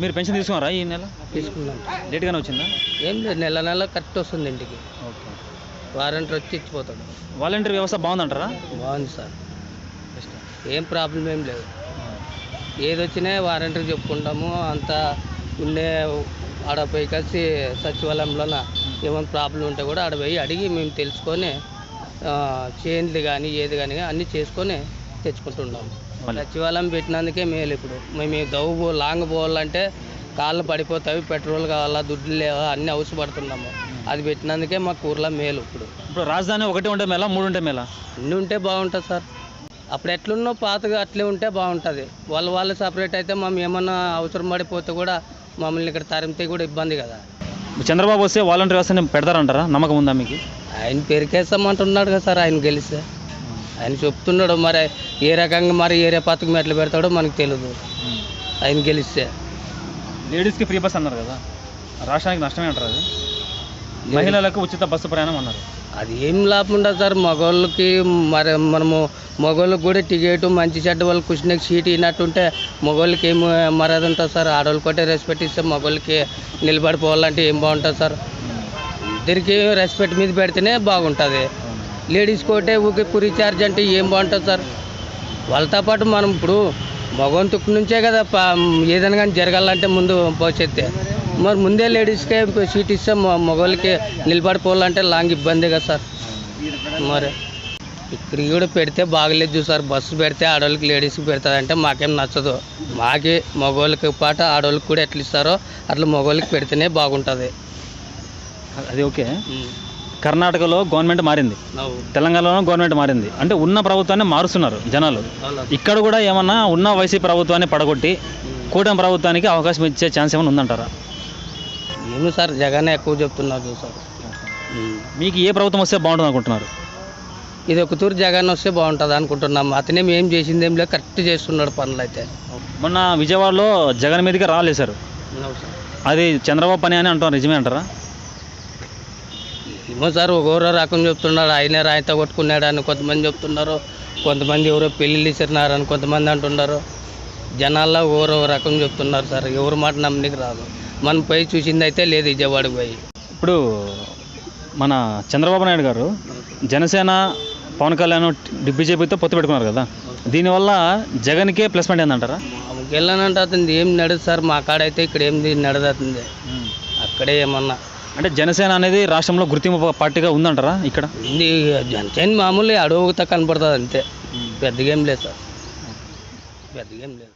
మీరు పెన్షన్ తీసుకున్నారా ఈ నెల? తీసుకున్నాం. లేట్గానే వచ్చిందా? ఏం లేదు, నెల నెల కరెక్ట్ వస్తుంది ఇంటికి. ఓకే. వారంటీ వచ్చి ఇచ్చిపోతాడు. వాలంటీర్ వ్యవస్థ బాగుందంటారా? బాగుంది సార్, ఏం ప్రాబ్లం ఏం లేదు. ఏది వచ్చినా వారంటీ చెప్పుకుంటాము. అంతా ఉండే ఆడ పోయి కలిసి సచివాలయంలోన ఏమైనా ప్రాబ్లం ఉంటే కూడా ఆడ పోయి అడిగి మేము తెలుసుకొని చేంజ్లు కానీ ఏది కానీ అన్నీ చేసుకొని తెచ్చుకుంటున్నాము. సచివాలయం పెట్టినందుకే మేలు. ఇప్పుడు మేము లాంగ్ పోవాలంటే కాళ్ళు పడిపోతాయి, పెట్రోల్ కావాలా, దుడ్లు లేవా, అన్నీ అవసరపడుతున్నాము. అది పెట్టినందుకే మాకు ఊర్లో మేలు. ఇప్పుడు రాజధాని ఒకటి ఉంటే మేలా, 3 ఉంటే మేలా? అన్నీ ఉంటే బాగుంటుంది సార్. అప్పుడు ఎట్లున్నో పాతగా అట్లే ఉంటే బాగుంటుంది. వాళ్ళు సపరేట్ అయితే మేము ఏమన్నా అవసరం పడిపోతే కూడా మమ్మల్ని ఇక్కడ తరిమితే కూడా ఇబ్బంది కదా. చంద్రబాబు వస్తే వాలంటీర్ వ్యవస్థని పెడతారంటారా? నమ్మకం ఉందా మీకు? ఆయన పెరికేస్తామంటున్నాడు కదా సార్. ఆయన గెలిస్తే ఆయన చెప్తున్నాడు. మరి ఏ రకంగా మరి ఏ పథకం ఎట్లా పెడతాడో మనకు తెలియదు. ఆయన గెలిస్తే లేడీస్కి ఫ్రీ బస్ అన్నారు కదా, రాష్ట్రానికి నష్టమే అంటారు. అది మహిళలకు ఉచిత బస్సు ప్రయాణం అన్నారు. అది ఏం లాభం ఉండదు సార్. మగవాళ్ళకి మరి మనము మగవాళ్ళకి కూడా టికెట్ మంచి చెడ్డ వాళ్ళకి కూర్చునే సీట్ ఇన్నట్టుంటే మగవాళ్ళకి ఏం మర్యాద ఉంటుంది సార్. ఆడవాళ్ళకి ఒకటే రెస్పెక్ట్ ఇస్తే మగవాళ్ళకి నిలబడిపోవాలంటే ఏం బాగుంటుంది సార్. ఇద్దరికి రెస్పెక్ట్ మీద పెడితేనే బాగుంటుంది. లేడీస్కి ఒకటే ఊకే ఫ్రీ ఛార్జ్ అంటే ఏం బాగుంటుంది సార్. వాళ్ళతో పాటు మనం ఇప్పుడు భగవంతుడి నుంచే కదా ఏదైనా కానీ జరగాలంటే ముందు భవిష్యత్తే. మరి ముందే లేడీస్కే సీట్ ఇస్తే మగవాళ్ళకి నిలబడిపోవాలంటే లాంగ్ ఇబ్బంది కదా సార్. మరి ఇక్కడ కూడా పెడితే బాగలేదు సార్. బస్సు పెడితే ఆడవాళ్ళకి లేడీస్కి పెడతారంటే మాకేం నచ్చదు. మాకే మగవాళ్ళకి పాటు ఆడవాళ్ళకి కూడా ఎట్లా ఇస్తారో అట్లా మగవాళ్ళకి పెడితేనే బాగుంటుంది. అది ఓకే. కర్ణాటకలో గవర్నమెంట్ మారింది, తెలంగాణలో గవర్నమెంట్ మారింది. అంటే ఉన్న ప్రభుత్వాన్ని మారుస్తున్నారు జనాలు. ఇక్కడ కూడా ఏమన్నా ఉన్న వైసీపీ ప్రభుత్వాన్ని పడగొట్టి కూటమి ప్రభుత్వానికి అవకాశం ఇచ్చే ఛాన్స్ ఏమైనా ఉందంటారా? ఏమో సార్, జగన్ ఎక్కువ చెప్తున్నారు సార్. మీకు ఏ ప్రభుత్వం వస్తే బాగుంటుంది అనుకుంటున్నారు? ఇది ఒక తూరు జగన్ వస్తే బాగుంటుంది అనుకుంటున్నాం. అతనేం ఏం చేసింది ఏం లేదు, కరెక్ట్ చేస్తున్నాడు పనులు అయితే. మొన్న విజయవాడలో జగన్ మీదకి రాలేశారు. అది చంద్రబాబు పని అని అంటారు, నిజమే అంటారా? ఏమో సార్, ఒక్కొక్క రకం చెప్తున్నాడు. ఆయనే రాయితో కొట్టుకున్నాడు అని కొంతమంది చెప్తున్నారు. కొంతమంది ఎవరో పెళ్ళిళ్ళు ఇచ్చినారని కొంతమంది అంటున్నారు. జనాల్లో ఓరో రకం చెప్తున్నారు సార్. ఎవరి మాట నమ్మనికి రాదు. మనం పోయి చూసింది అయితే లేదు విజయవాడకి పోయి. ఇప్పుడు మన చంద్రబాబు నాయుడు గారు జనసేన పవన్ కళ్యాణ్ బీజేపీతో పొత్తు పెట్టుకున్నారు కదా, దీనివల్ల జగన్కే ప్లస్ పాయింట్ ఏందంటారా? వెళ్ళానంటే అతను ఏం నడదు సార్. మా కాడైతే ఇక్కడ ఏం నడదవుతుంది, అక్కడే ఏమన్నా. అంటే జనసేన అనేది రాష్ట్రంలో గుర్తింపు పార్టీగా ఉందంటారా? ఇక్కడ జనసేన మామూలు అడుగుతా కనపడుతుంది అంతే, పెద్దగా ఏం లేదు సార్, పెద్దగా ఏం లేదు.